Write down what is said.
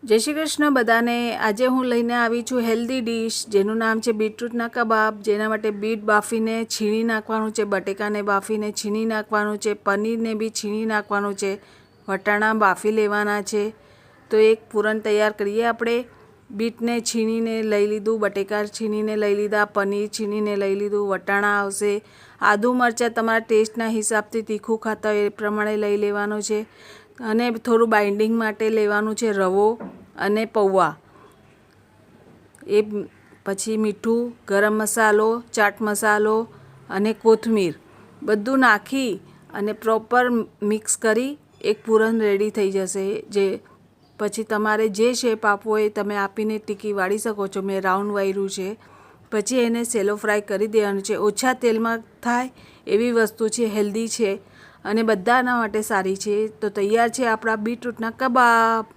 જય શ્રી કૃષ્ણ બધાને। આજે હું લઈને આવી છું હેલ્ધી ડીશ જેનું નામ છે બીટરૂટના કબાબ। જેના માટે બીટ બાફીને છીણી નાખવાનું છે, બટેકાને બાફીને છીણી નાખવાનું છે, પનીરને બી છીણી નાખવાનું છે, વટાણા બાફી લેવાના છે। તો એક પૂરણ તૈયાર કરીએ આપણે। બીટને છીણીને લઈ લીધું, બટેકા છીણીને લઈ લીધા, પનીર છીણીને લઈ લીધું, વટાણા આવશે, આદુ મરચાં તમારા ટેસ્ટના હિસાબથી તીખું ખાતા હોય એ પ્રમાણે લઈ લેવાનું છે, અને થોડું બાઇન્ડિંગ માટે લેવાનું છે રવો અને પૌવા, એ પછી મીઠું, ગરમ મસાલો, ચાટ મસાલો અને કોથમીર બધું નાખી અને પ્રોપર મિક્સ કરી એક પૂરણ રેડી થઈ જશે। જે પછી તમારે જે શેપ આપવો હોય તમે આપીને ટીકી વાળી શકો છો। મેં રાઉન્ડ વાળ્યું છે। પછી એને સેલો ફ્રાય કરી દેવાનું છે। ઓછા તેલમાં થાય એવી વસ્તુ છે, હેલ્ધી છે અને બધાના માટે સારી છે। તો તૈયાર છે આપણા બીટરૂટના કબાબ।